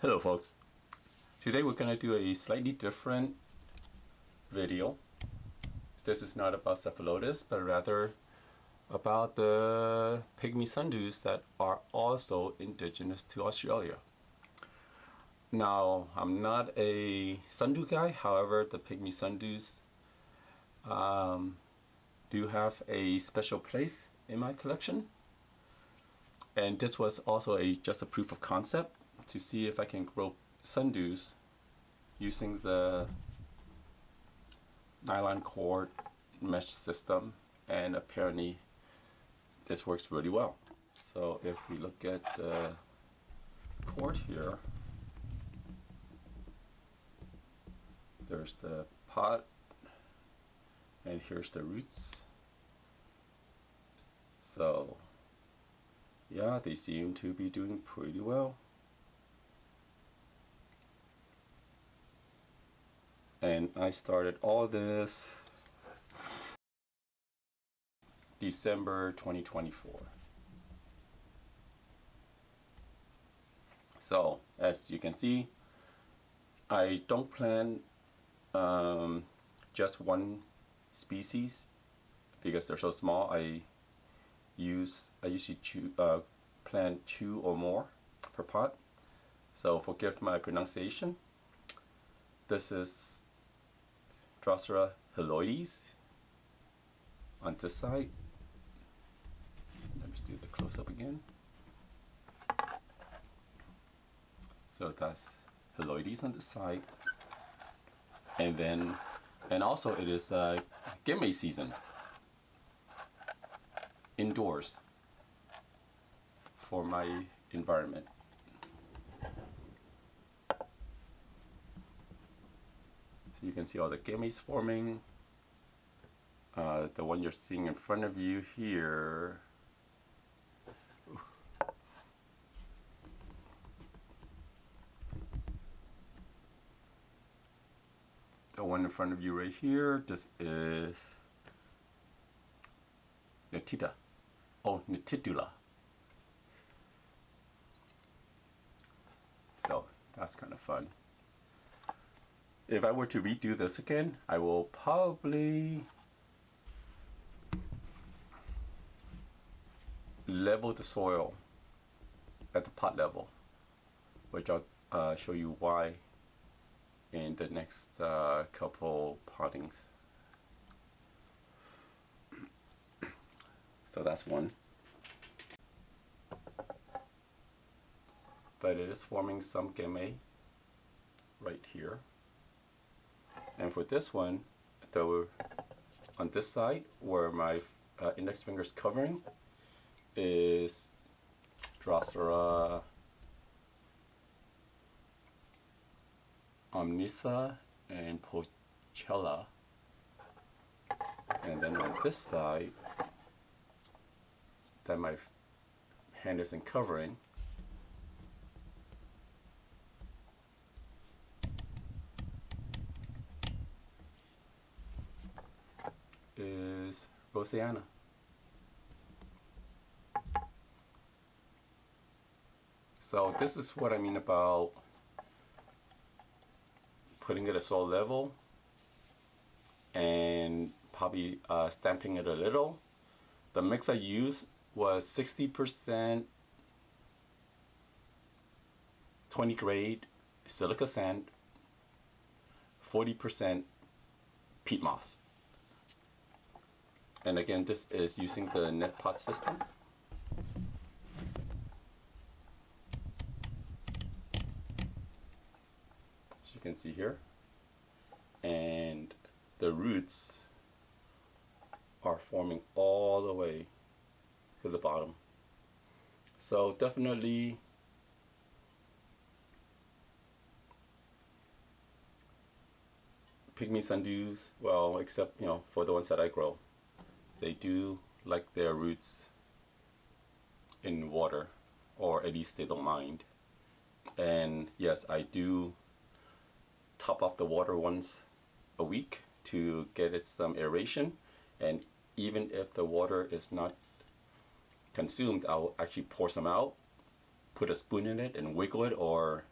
Hello folks, today we're going to do a slightly different video. This is not about cephalotes, but rather about the pygmy sundews that are also indigenous to Australia. Now, I'm not a sundew guy, however the pygmy sundews do have a special place in my collection. And this was also just a proof of concept to see if I can grow sundews using the nylon cord mesh system, and apparently this works really well. So if we look at the cord here, there's the pot and here's the roots. So yeah, they seem to be doing pretty well. And I started all this December 2024. So as you can see, I don't plant just one species because they're so small. I usually plant 2 or more per pot. So forgive my pronunciation. This is Drosera hyloides on this side. Let me do the close-up again. So that's hyloides on this side, and also it is Pygmy season indoors for my environment. So you can see all the Pygmies forming. The one you're seeing in front of you here, the one in front of you right here, this is Nitidula. So that's kind of fun. If I were to redo this again, I will probably level the soil at the pot level, which I'll show you why in the next couple pottings. So that's one. But it is forming some Pygmy right here. And for this one, on this side where my index finger is covering is Drosera omissa and pulchella. And then on this side that my hand isn't covering is roseana. So this is what I mean about putting it at soil level and probably stamping it a little. The mix I used was 60% 20 grade silica sand, 40% peat moss. And again, this is using the net pot system. As you can see here. And the roots are forming all the way to the bottom. So definitely Pygmy sundews, well, except for the ones that I grow, they do like their roots in water, or at least they don't mind. And yes, I do top off the water once a week to get it some aeration, and even if the water is not consumed, I'll actually pour some out, put a spoon in it and wiggle it, or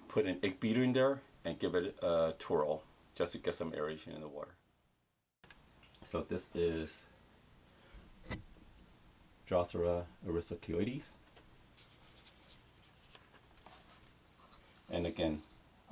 put an egg beater in there and give it a twirl just to get some aeration in the water. So this is Drosera pygmy. And again,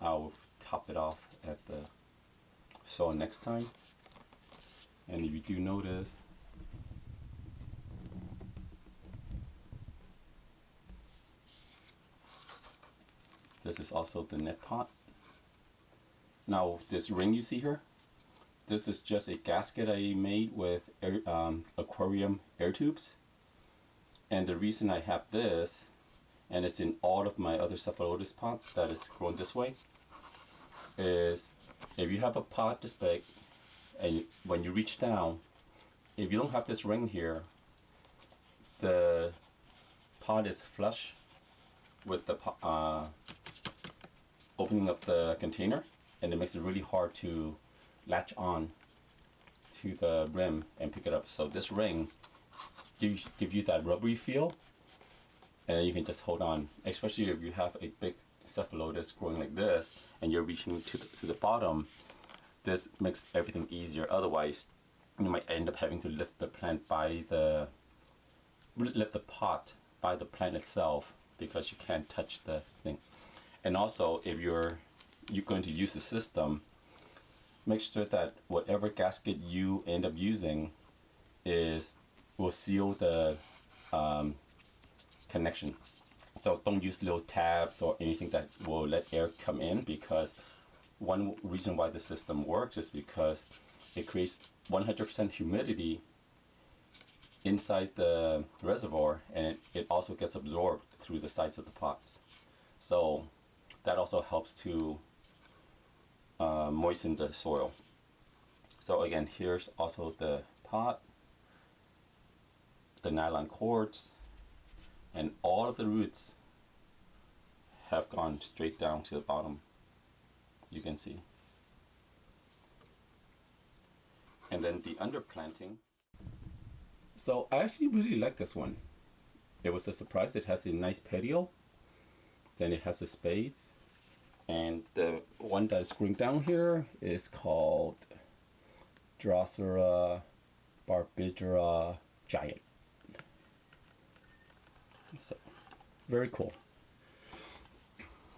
I'll top it off at the soil next time. And if you do notice, this is also the net pot. Now this ring you see here, this is just a gasket I made with aquarium air tubes. And the reason I have this, and it's in all of my other cephalotus pots that is grown this way, is if you have a pot this big, and when you reach down, if you don't have this ring here, the pot is flush with the opening of the container, and it makes it really hard to latch on to the rim and pick it up. So this ring give you that rubbery feel, and you can just hold on, especially if you have a big cephalotus growing like this and you're reaching to the bottom. This makes everything easier. Otherwise, you might end up having to lift the pot by the plant itself, because you can't touch the thing. And also, if you're going to use the system, make sure that whatever gasket you end up using will seal the connection. So don't use little tabs or anything that will let air come in, because one reason why the system works is because it creates 100% humidity inside the reservoir, and it also gets absorbed through the sides of the pots. So that also helps to moisten the soil. So again, here's also the pot, the nylon cords, and all of the roots have gone straight down to the bottom, you can see. And then the underplanting. So I actually really like this one. It was a surprise. It has a nice petiole. Then it has the spades. And the one that is growing down here is called Drosera barbigera giant. So, very cool.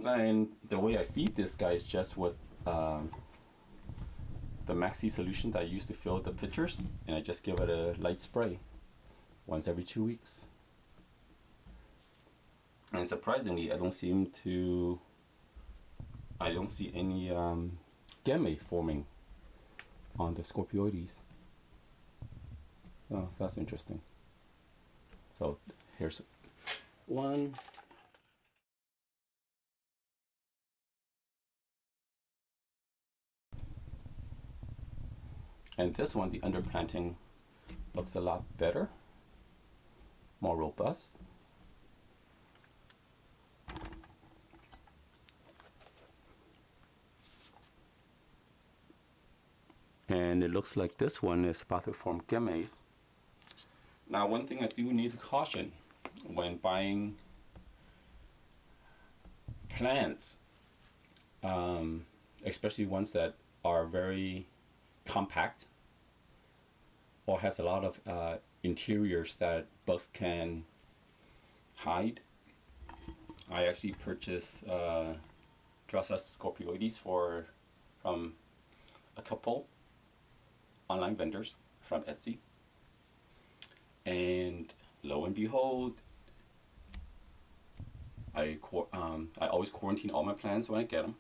And the way I feed this guy is just with the Maxi solution that I use to fill the pitchers, and I just give it a light spray once every 2 weeks. And surprisingly, I don't see any gamete forming on the scorpioides. Oh, that's interesting. So here's one. And this one, the underplanting, looks a lot better, more robust. And it looks like this one is about to form gametes. Now, one thing I do need to caution when buying plants, especially ones that are very compact or has a lot of interiors that bugs can hide. I actually purchased Drosera scorpioides from a couple online vendors from Etsy, and lo and behold, I always quarantine all my plants when I get them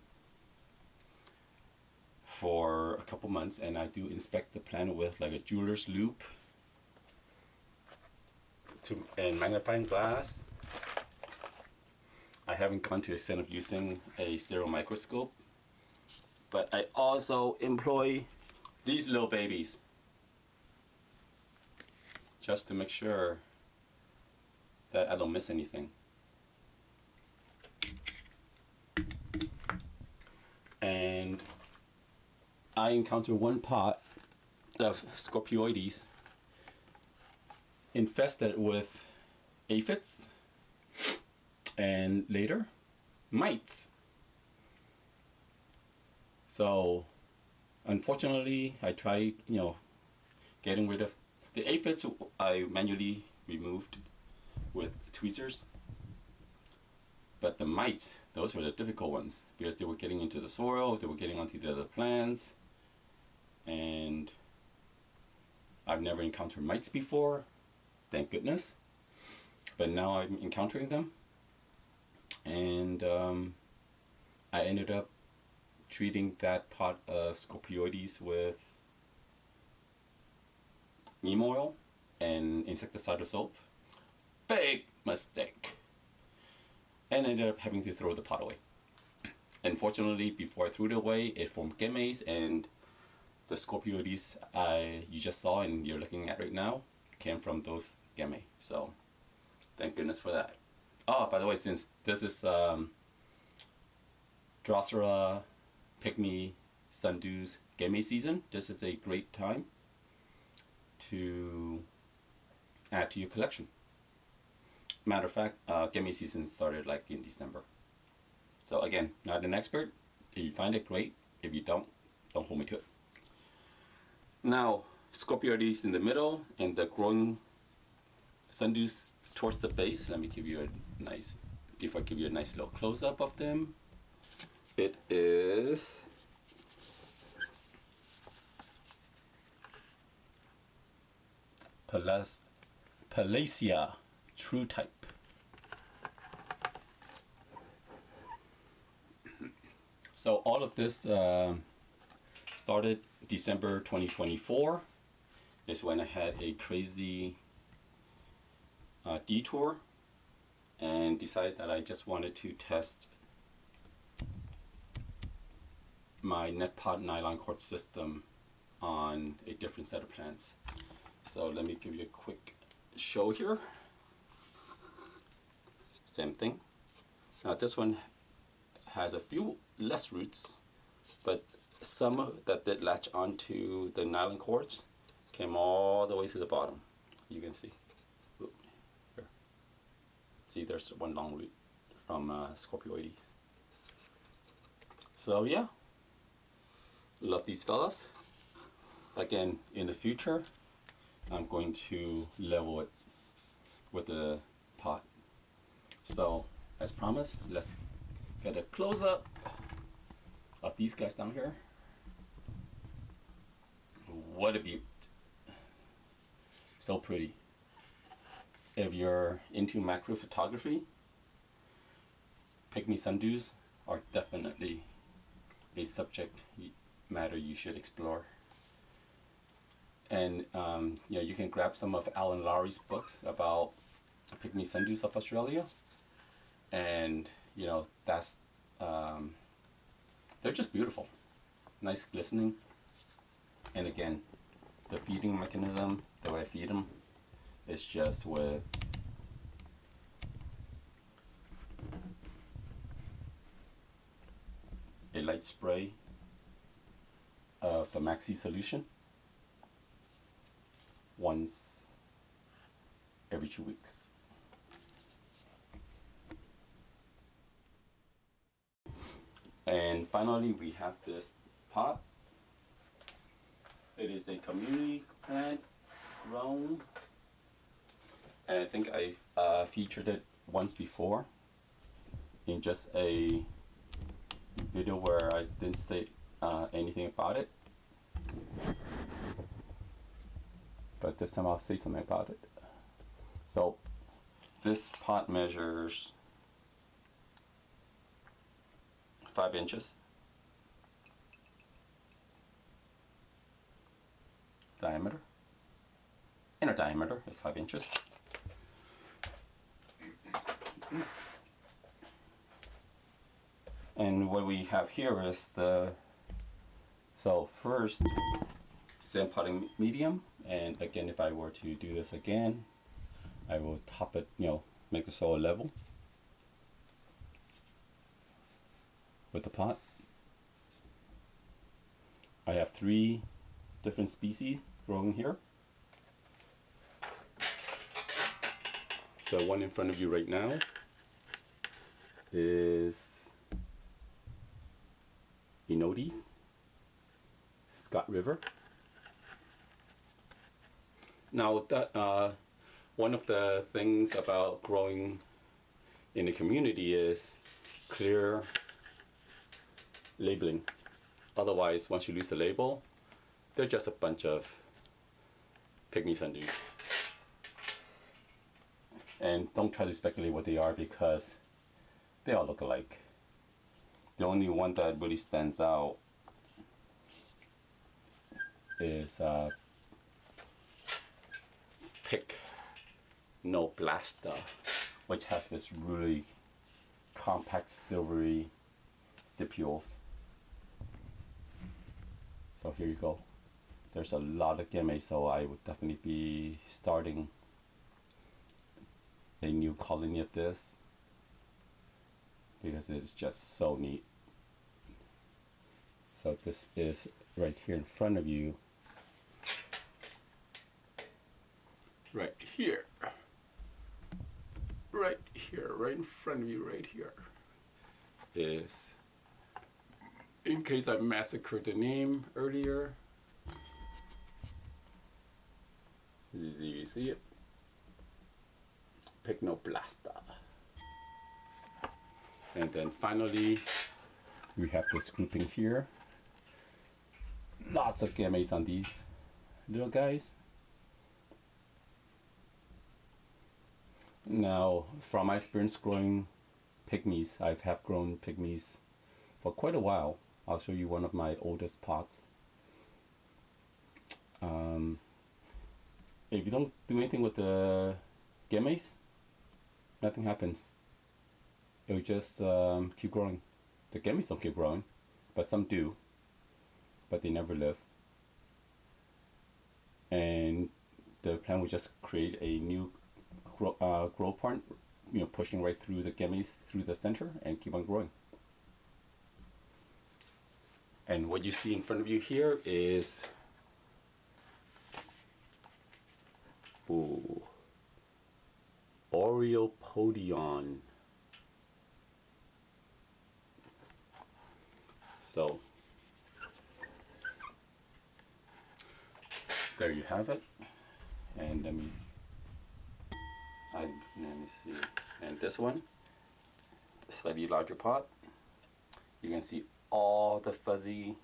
for a couple months, and I do inspect the plant with like a jeweler's loupe and magnifying glass. I haven't gone to the extent of using a stereo microscope, but I also employ these little babies just to make sure that I don't miss anything. And I encountered one pot of scorpioides infested with aphids and later mites. So unfortunately, I tried, getting rid of the aphids. I manually removed with tweezers, but the mites, those were the difficult ones because they were getting into the soil, they were getting onto the other plants, and I've never encountered mites before, thank goodness, but now I'm encountering them, and I ended up treating that pot of scorpioides with neem oil and insecticidal soap. Big mistake. And I ended up having to throw the pot away. Unfortunately, before I threw it away, it formed gametes, and the scorpioides you just saw and you're looking at right now came from those gametes. So thank goodness for that. Oh, by the way, since this is Drosera, Pygmy, Sundews gamete season, this is a great time to add to your collection. Matter of fact, gamete season started like in December. So again, not an expert. If you find it, great. If you don't hold me to it. Now, scorpioides in the middle and the growing Sundews towards the base. Let me give you a nice, before I give you a nice little close-up of them. It is Paleaeca, true type. So all of this started December 2024. Is when I had a crazy detour and decided that I just wanted to test my net pot nylon cord system on a different set of plants. So let me give you a quick show here. Same thing. Now this one has a few less roots, but some that did latch onto the nylon cords came all the way to the bottom. You can see. Ooh, here. See, there's one long root from scorpioides. So yeah, love these fellas. Again, in the future, I'm going to level it with the pot. So, as promised, let's get a close-up of these guys down here. What a beaut. So pretty. If you're into macro photography, Pygmy Sundews are definitely a subject matter you should explore. And you can grab some of Alan Lowry's books about Pygmy Sundews of Australia, and that's they're just beautiful, nice glistening. And again, the feeding mechanism, the way I feed them, is just with a light spray of the Maxi solution once every 2 weeks. And finally, we have this pot. It is a community plant grown, and I think I've featured it once before in just a video where I didn't say anything about it, but this time I'll say something about it. So this pot measures 5 inches diameter. Inner diameter is 5 inches. And what we have here is so first, sand potting medium. And again, if I were to do this again, I will top it, make the soil level with the pot. I have 3 different species growing here. The one in front of you right now is enodes, Scott River. Now, one of the things about growing in the community is clear labeling. Otherwise, once you lose the label, they're just a bunch of Pygmy Sundews. And don't try to speculate what they are because they all look alike. The only one that really stands out is Pycnoblasta, which has this really compact silvery stipules. So here you go. There's a lot of gametes, so I would definitely be starting a new colony of this because it is just so neat. So this is right here in front of you. Right here. Right here, right in front of you, right here is, in case I massacred the name earlier, do you see it? Pycnoblasta. And then finally, we have this grouping here. Lots of gametes on these little guys. Now, from my experience growing Pygmies, I have grown Pygmies for quite a while. I'll show you one of my oldest pots. If you don't do anything with the gametes, nothing happens. It will just keep growing. The gametes don't keep growing, but some do, but they never live. And the plant will just create a new growth point, pushing right through the gametes through the center and keep on growing. And what you see in front of you here is oreopodion. So there you have it. And let me see. And this one, the slightly larger pot, you can see all the fuzzy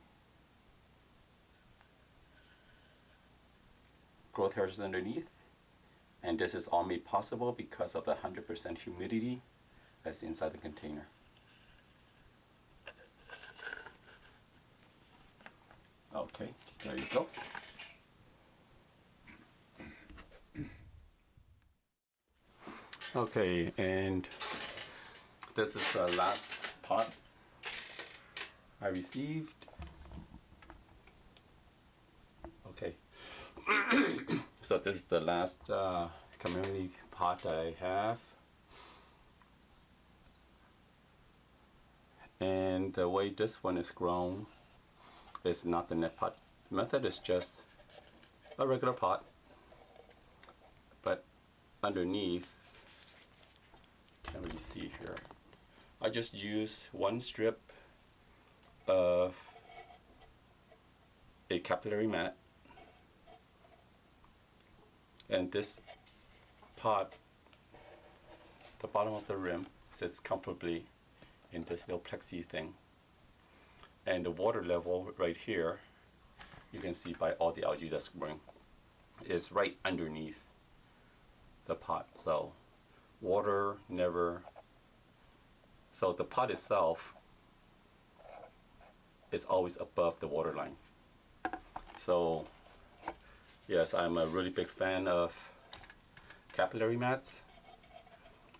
growth hairs underneath. And this is all made possible because of the 100% humidity that's inside the container. Okay, there you go. Okay, and this is the last pot I received. Okay, so this is the last community pot that I have. And the way this one is grown is not the net pot method, it's just a regular pot. But underneath, can't really see here, I just use one strip of a capillary mat, and this pot, the bottom of the rim, sits comfortably in this little plexi thing, and the water level right here, you can see by all the algae that's growing, is right underneath the pot. So water never, so the pot itself is always above the water line. So yes, I'm a really big fan of capillary mats.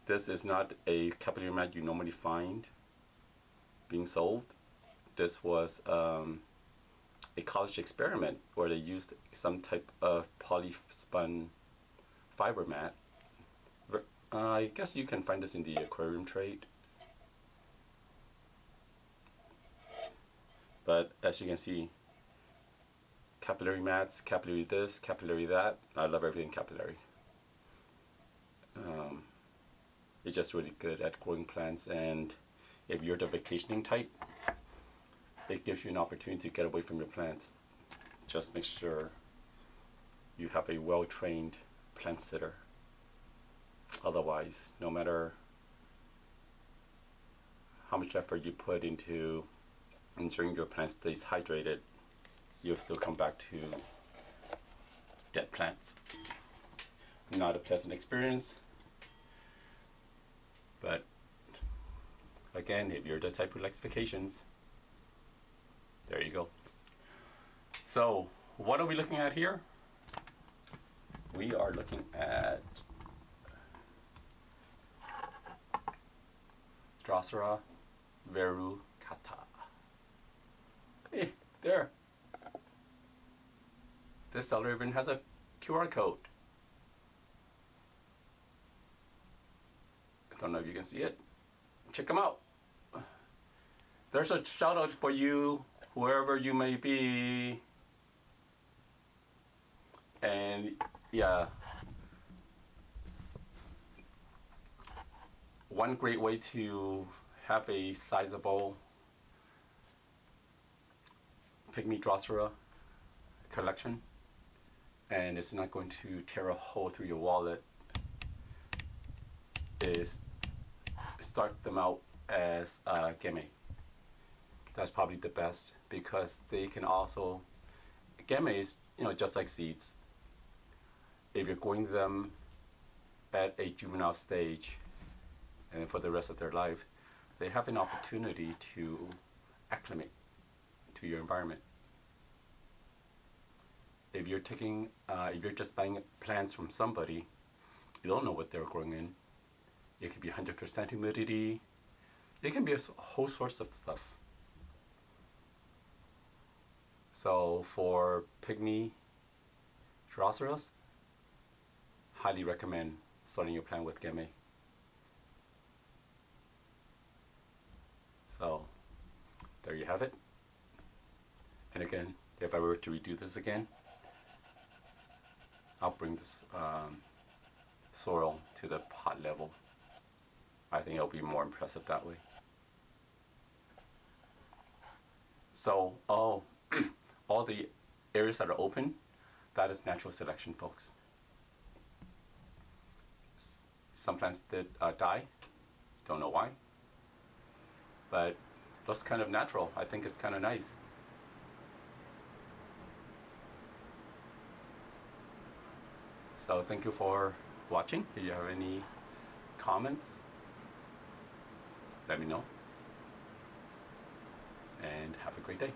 This is not a capillary mat you normally find being sold. This was a college experiment where they used some type of polyspun fiber mat. I guess you can find this in the aquarium trade. But as you can see, capillary mats, capillary this, capillary that. I love everything capillary. It's just really good at growing plants, and if you're the vacationing type, it gives you an opportunity to get away from your plants just make sure you have a well-trained plant sitter. Otherwise, no matter how much effort you put into ensuring your plant stays hydrated, you'll still come back to dead plants. Not a pleasant experience, but again, if you're the type who likes vacations, there you go. So, what are we looking at here? We are looking at Drosera verrucata. Hey, there. This seller even has a QR code. I don't know if you can see it. Check them out. There's a shout out for you, wherever you may be. And yeah, one great way to have a sizable Pygmy Drosera collection, and it's not going to tear a hole through your wallet, is start them out as gemme. That's probably the best, because they can also, gemme is, just like seeds. If you're growing them at a juvenile stage and for the rest of their life, they have an opportunity to acclimate to your environment. If you're just buying plants from somebody, you don't know what they're growing in. It could be 100% humidity. It can be a whole sorts of stuff. So for Pygmy Droseras, highly recommend starting your plant with gemme. So there you have it. And again, if I were to redo this again, I'll bring this soil to the pot level. I think it'll be more impressive that way. So, all the areas that are open, that is natural selection, folks. Some plants did die, don't know why, but looks kind of natural. I think it's kind of nice. So thank you for watching. If you have any comments, let me know. And have a great day.